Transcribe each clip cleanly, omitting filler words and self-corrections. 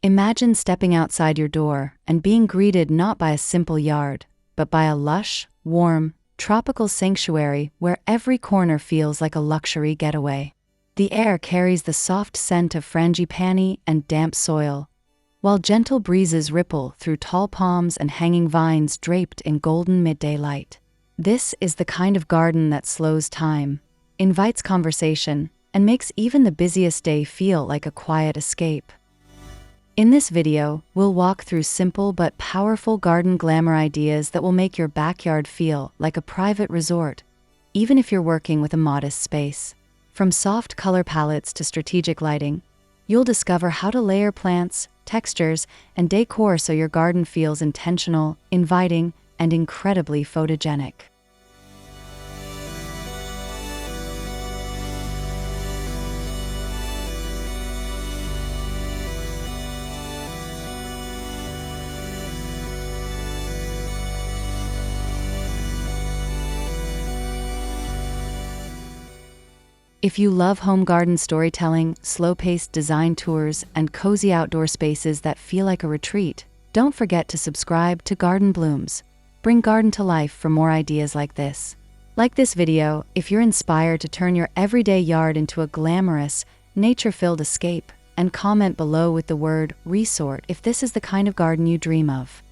Imagine stepping outside your door and being greeted not by a simple yard, but by a lush, warm, tropical sanctuary where every corner feels like a luxury getaway. The air carries the soft scent of frangipani and damp soil, while gentle breezes ripple through tall palms and hanging vines draped in golden midday light. This is the kind of garden that slows time, invites conversation, and makes even the busiest day feel like a quiet escape. In this video, we'll walk through simple but powerful garden glamour ideas that will make your backyard feel like a private resort, even if you're working with a modest space. From soft color palettes to strategic lighting, you'll discover how to layer plants, textures, and decor so your garden feels intentional, inviting, and incredibly photogenic. If you love home garden storytelling, slow-paced design tours, and cozy outdoor spaces that feel like a retreat, don't forget to subscribe to Garden Blooms. Bring garden to life for more ideas like this. Like this video if you're inspired to turn your everyday yard into a glamorous, nature-filled escape, and comment below with the word resort if this is the kind of garden you dream of.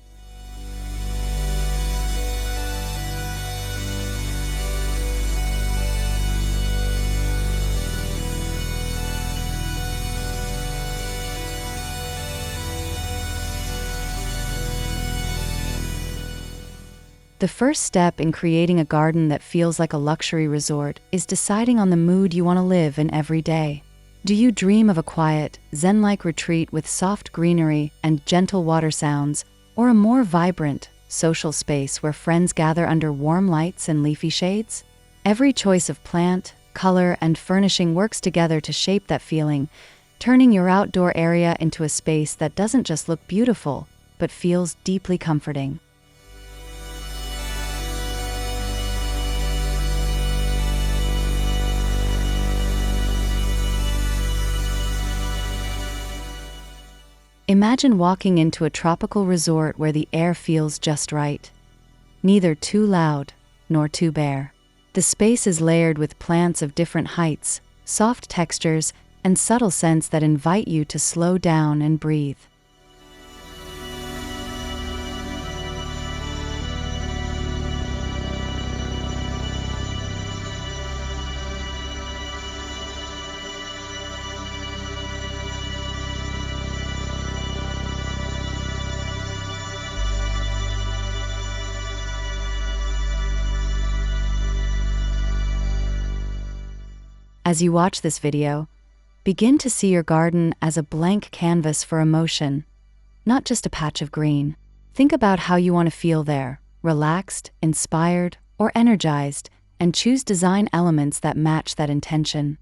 The first step in creating a garden that feels like a luxury resort is deciding on the mood you want to live in every day. Do you dream of a quiet, zen-like retreat with soft greenery and gentle water sounds, or a more vibrant, social space where friends gather under warm lights and leafy shades? Every choice of plant, color, and furnishing works together to shape that feeling, turning your outdoor area into a space that doesn't just look beautiful, but feels deeply comforting. Imagine walking into a tropical resort where the air feels just right. Neither too loud, nor too bare. The space is layered with plants of different heights, soft textures, and subtle scents that invite you to slow down and breathe. As you watch this video, begin to see your garden as a blank canvas for emotion, not just a patch of green. Think about how you want to feel there, relaxed, inspired, or energized, and choose design elements that match that intention.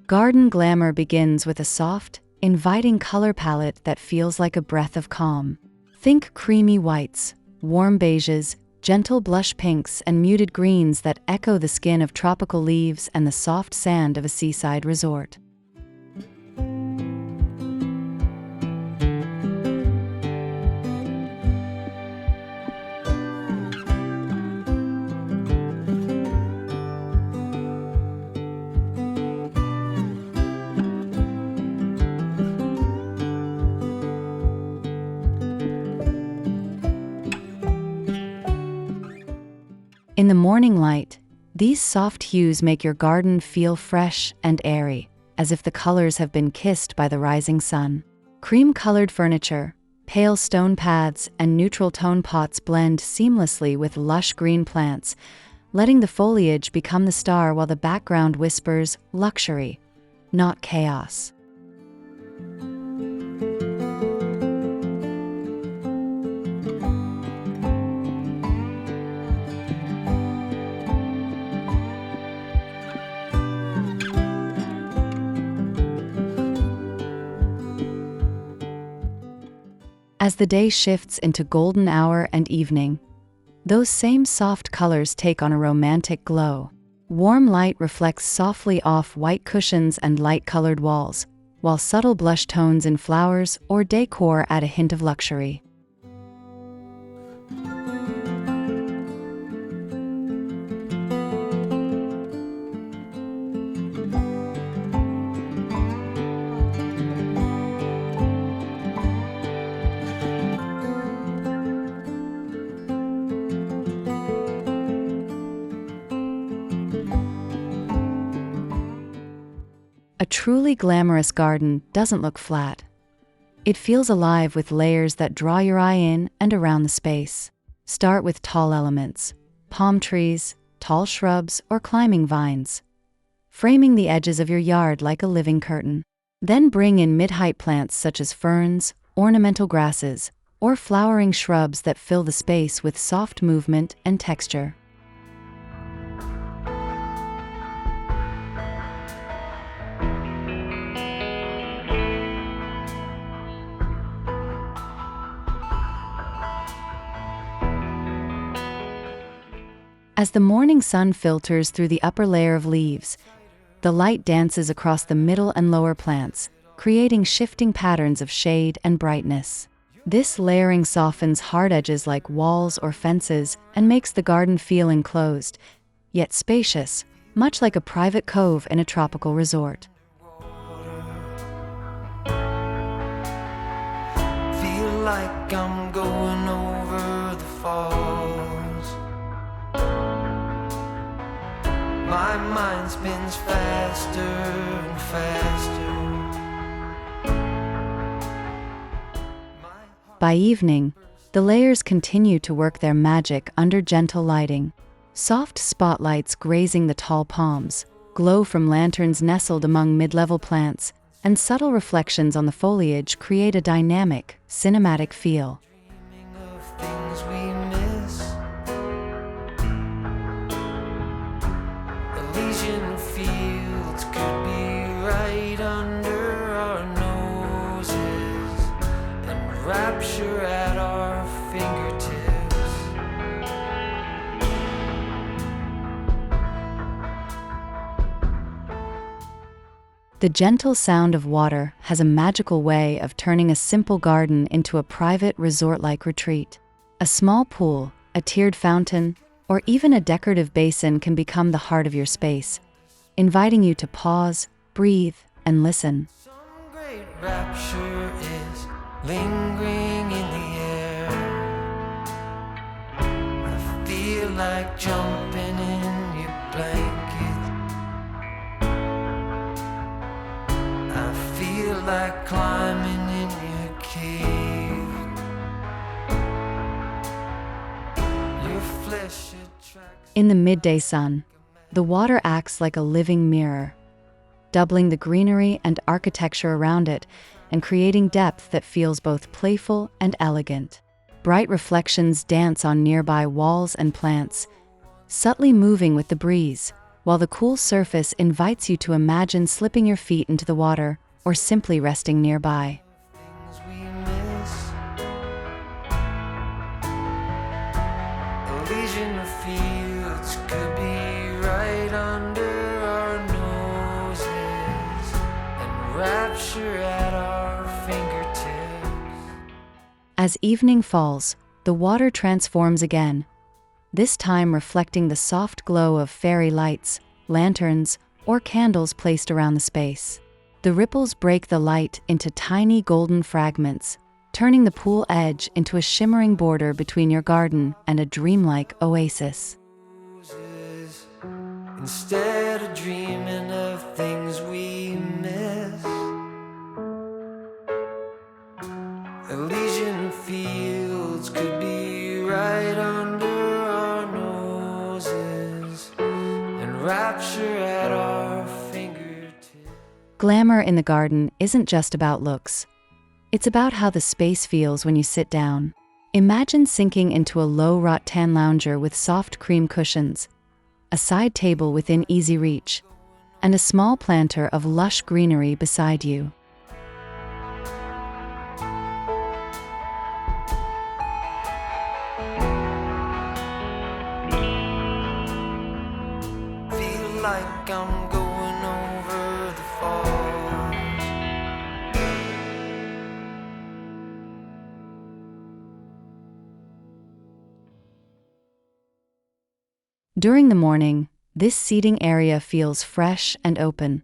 Garden glamour begins with a soft, inviting color palette that feels like a breath of calm. Think creamy whites, warm beiges, gentle blush pinks, and muted greens that echo the skin of tropical leaves and the soft sand of a seaside resort. In the morning light, these soft hues make your garden feel fresh and airy, as if the colors have been kissed by the rising sun. Cream-colored furniture, pale stone paths, and neutral tone pots blend seamlessly with lush green plants, letting the foliage become the star while the background whispers luxury, not chaos. As the day shifts into golden hour and evening, those same soft colors take on a romantic glow. Warm light reflects softly off white cushions and light-colored walls, while subtle blush tones in flowers or decor add a hint of luxury. A truly glamorous garden doesn't look flat. It feels alive with layers that draw your eye in and around the space. Start with tall elements, palm trees, tall shrubs, or climbing vines, framing the edges of your yard like a living curtain. Then bring in mid-height plants such as ferns, ornamental grasses, or flowering shrubs that fill the space with soft movement and texture. As the morning sun filters through the upper layer of leaves, the light dances across the middle and lower plants, creating shifting patterns of shade and brightness. This layering softens hard edges like walls or fences and makes the garden feel enclosed, yet spacious, much like a private cove in a tropical resort. Feel like I'm going over the falls. My mind spins faster and faster. By evening, the layers continue to work their magic under gentle lighting. Soft spotlights grazing the tall palms, glow from lanterns nestled among mid-level plants, and subtle reflections on the foliage create a dynamic, cinematic feel. Dreaming of things we miss. Elysian fields could be right under our noses, and rapture at our fingertips. The gentle sound of water has a magical way of turning a simple garden into a private resort-like retreat. A small pool, a tiered fountain, or even a decorative basin can become the heart of your space, inviting you to pause, breathe, and listen. Some great rapture is lingering in the air. I feel like jumping in your blanket. I feel like climbing in your cave. Your flesh attracts. In the midday sun, the water acts like a living mirror, doubling the greenery and architecture around it and creating depth that feels both playful and elegant. Bright reflections dance on nearby walls and plants, subtly moving with the breeze, while the cool surface invites you to imagine slipping your feet into the water or simply resting nearby. Things we miss. Elysian fields could be right under our noses, and rapture at our fingertips. As evening falls, the water transforms again, this time reflecting the soft glow of fairy lights, lanterns, or candles placed around the space. The ripples break the light into tiny golden fragments, turning the pool edge into a shimmering border between your garden and a dreamlike oasis. Instead of dreaming of things we miss, Elysian fields could be right under our noses, and rapture at our fingertips. Glamour in the garden isn't just about looks. It's about how the space feels when you sit down. Imagine sinking into a low rattan lounger with soft cream cushions, a side table within easy reach, and a small planter of lush greenery beside you. During the morning, this seating area feels fresh and open,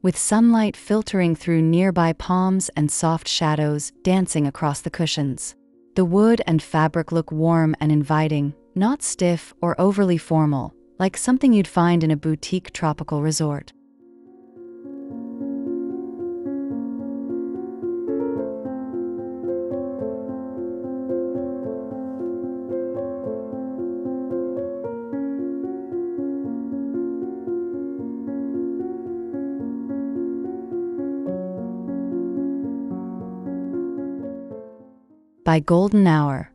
with sunlight filtering through nearby palms and soft shadows dancing across the cushions. The wood and fabric look warm and inviting, not stiff or overly formal, like something you'd find in a boutique tropical resort. By golden hour,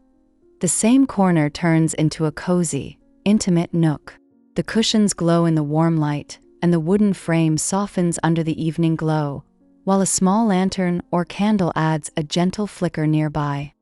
the same corner turns into a cozy, intimate nook. The cushions glow in the warm light, and the wooden frame softens under the evening glow, while a small lantern or candle adds a gentle flicker nearby.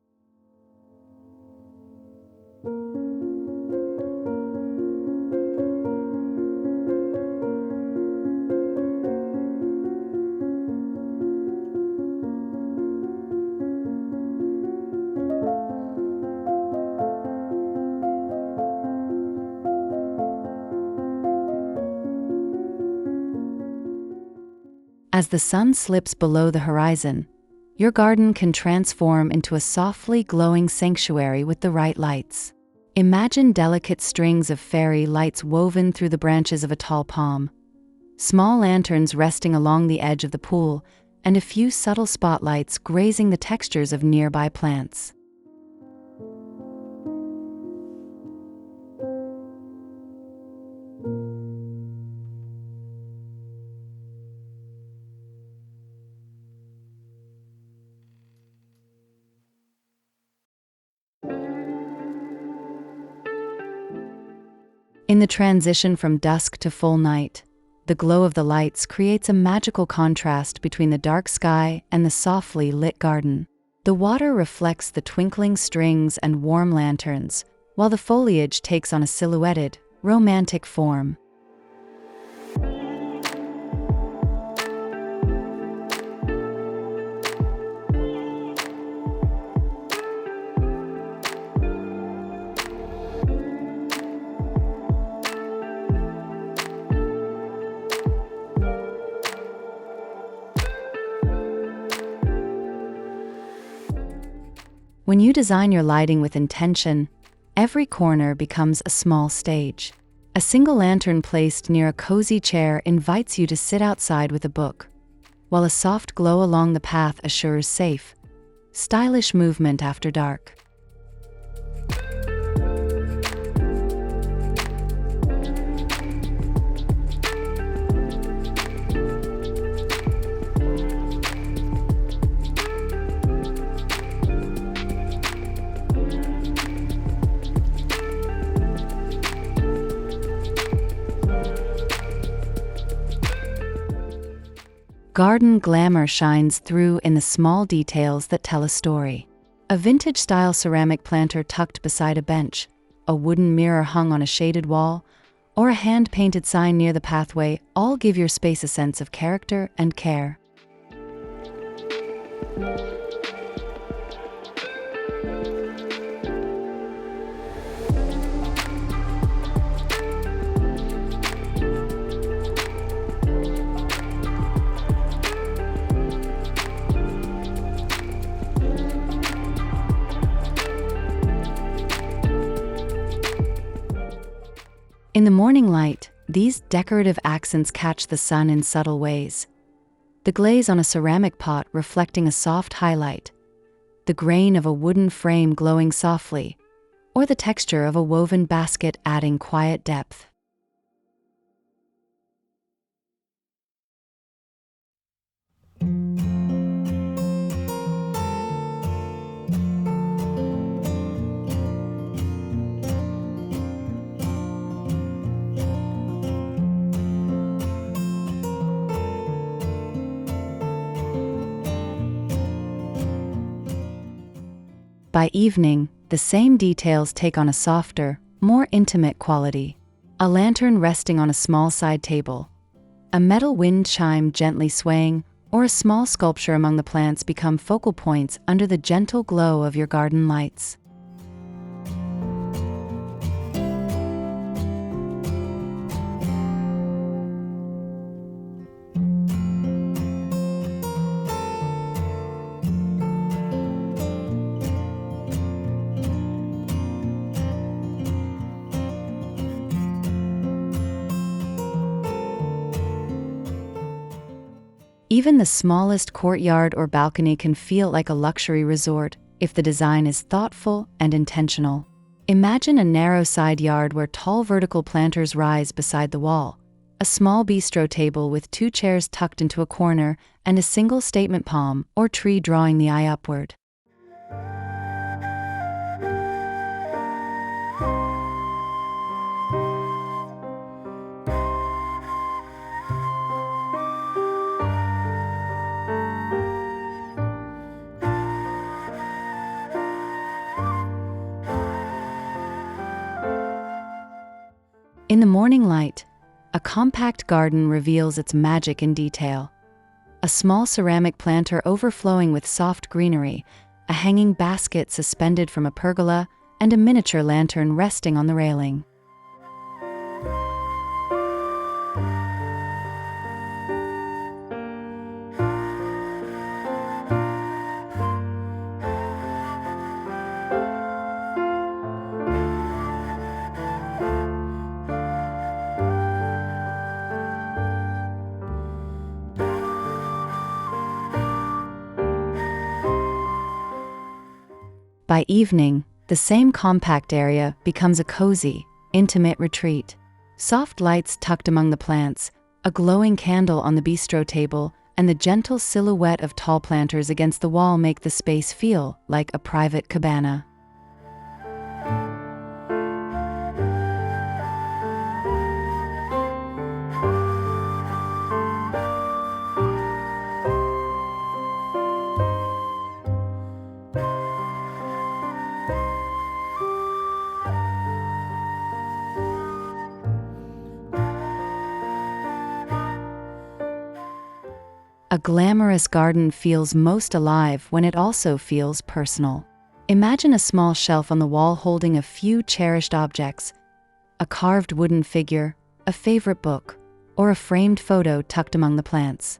As the sun slips below the horizon, your garden can transform into a softly glowing sanctuary with the right lights. Imagine delicate strings of fairy lights woven through the branches of a tall palm, small lanterns resting along the edge of the pool, and a few subtle spotlights grazing the textures of nearby plants. In the transition from dusk to full night, the glow of the lights creates a magical contrast between the dark sky and the softly lit garden. The water reflects the twinkling strings and warm lanterns, while the foliage takes on a silhouetted, romantic form. When you design your lighting with intention, every corner becomes a small stage. A single lantern placed near a cozy chair invites you to sit outside with a book, while a soft glow along the path assures safe, stylish movement after dark. Garden glamour shines through in the small details that tell a story. A vintage-style ceramic planter tucked beside a bench, a wooden mirror hung on a shaded wall, or a hand-painted sign near the pathway all give your space a sense of character and care. In the morning light, these decorative accents catch the sun in subtle ways. The glaze on a ceramic pot reflecting a soft highlight, the grain of a wooden frame glowing softly, or the texture of a woven basket adding quiet depth. By evening, the same details take on a softer, more intimate quality. A lantern resting on a small side table, a metal wind chime gently swaying, or a small sculpture among the plants become focal points under the gentle glow of your garden lights. Even the smallest courtyard or balcony can feel like a luxury resort if the design is thoughtful and intentional. Imagine a narrow side yard where tall vertical planters rise beside the wall, a small bistro table with 2 chairs tucked into a corner, and a single statement palm or tree drawing the eye upward. In the morning light, a compact garden reveals its magic in detail. A small ceramic planter overflowing with soft greenery, a hanging basket suspended from a pergola, and a miniature lantern resting on the railing. By evening, the same compact area becomes a cozy, intimate retreat. Soft lights tucked among the plants, a glowing candle on the bistro table, and the gentle silhouette of tall planters against the wall make the space feel like a private cabana. A glamorous garden feels most alive when it also feels personal. Imagine a small shelf on the wall holding a few cherished objects, a carved wooden figure, a favorite book, or a framed photo tucked among the plants.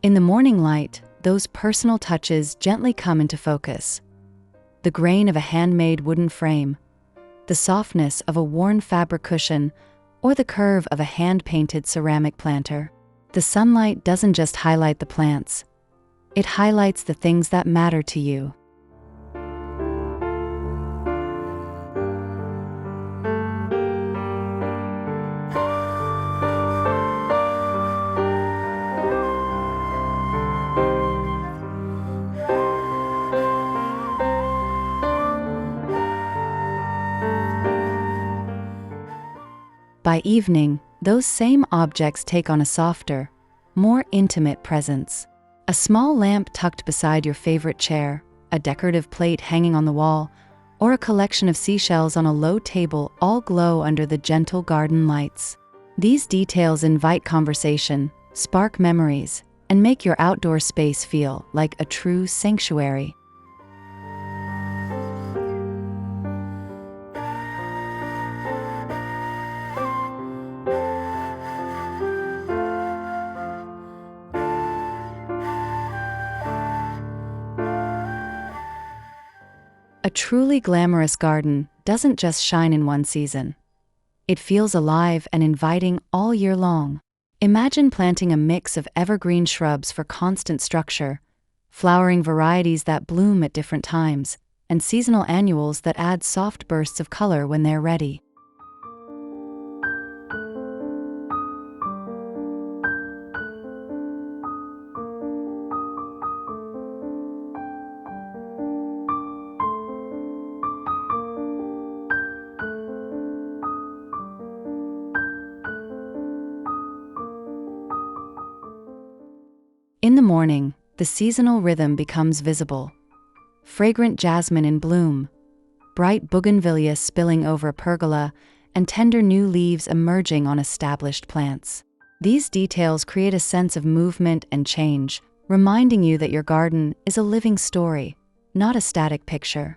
In the morning light, those personal touches gently come into focus. The grain of a handmade wooden frame, the softness of a worn fabric cushion, or the curve of a hand-painted ceramic planter. The sunlight doesn't just highlight the plants, it highlights the things that matter to you. By evening, those same objects take on a softer, more intimate presence. A small lamp tucked beside your favorite chair, a decorative plate hanging on the wall, or a collection of seashells on a low table all glow under the gentle garden lights. These details invite conversation, spark memories, and make your outdoor space feel like a true sanctuary. A truly glamorous garden doesn't just shine in one season. It feels alive and inviting all year long. Imagine planting a mix of evergreen shrubs for constant structure, flowering varieties that bloom at different times, and seasonal annuals that add soft bursts of color when they're ready. In the morning, the seasonal rhythm becomes visible. Fragrant jasmine in bloom, bright bougainvillea spilling over a pergola, and tender new leaves emerging on established plants. These details create a sense of movement and change, reminding you that your garden is a living story, not a static picture.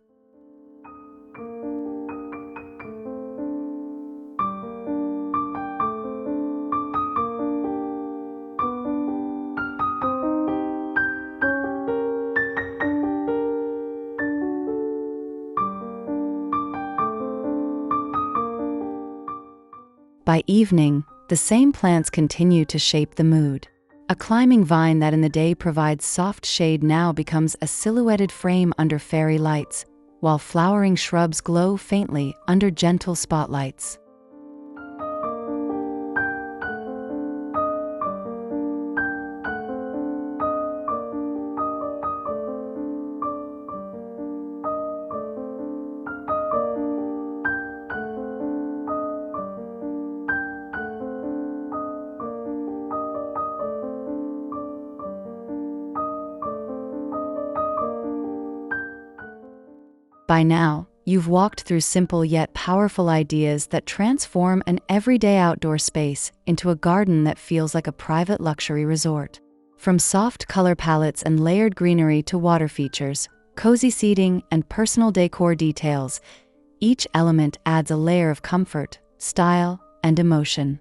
By evening, the same plants continue to shape the mood. A climbing vine that in the day provides soft shade now becomes a silhouetted frame under fairy lights, while flowering shrubs glow faintly under gentle spotlights. By now, you've walked through simple yet powerful ideas that transform an everyday outdoor space into a garden that feels like a private luxury resort. From soft color palettes and layered greenery to water features, cozy seating, and personal decor details, each element adds a layer of comfort, style, and emotion.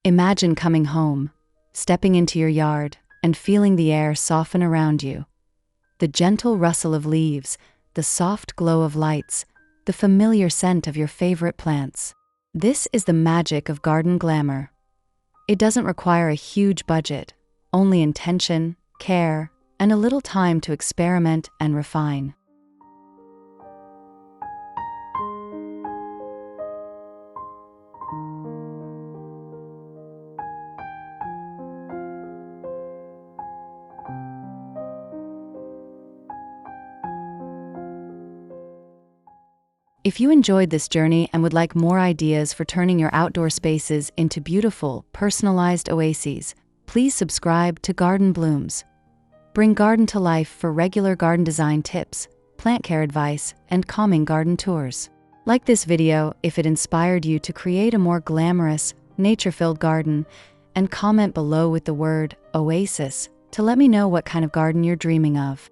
Imagine coming home, stepping into your yard, and feeling the air soften around you. The gentle rustle of leaves, the soft glow of lights, the familiar scent of your favorite plants. This is the magic of garden glamour. It doesn't require a huge budget, only intention, care, and a little time to experiment and refine. If you enjoyed this journey and would like more ideas for turning your outdoor spaces into beautiful, personalized oases, please subscribe to Garden Blooms. Bring garden to life for regular garden design tips, plant care advice, and calming garden tours. Like this video if it inspired you to create a more glamorous, nature-filled garden, and comment below with the word Oasis to let me know what kind of garden you're dreaming of.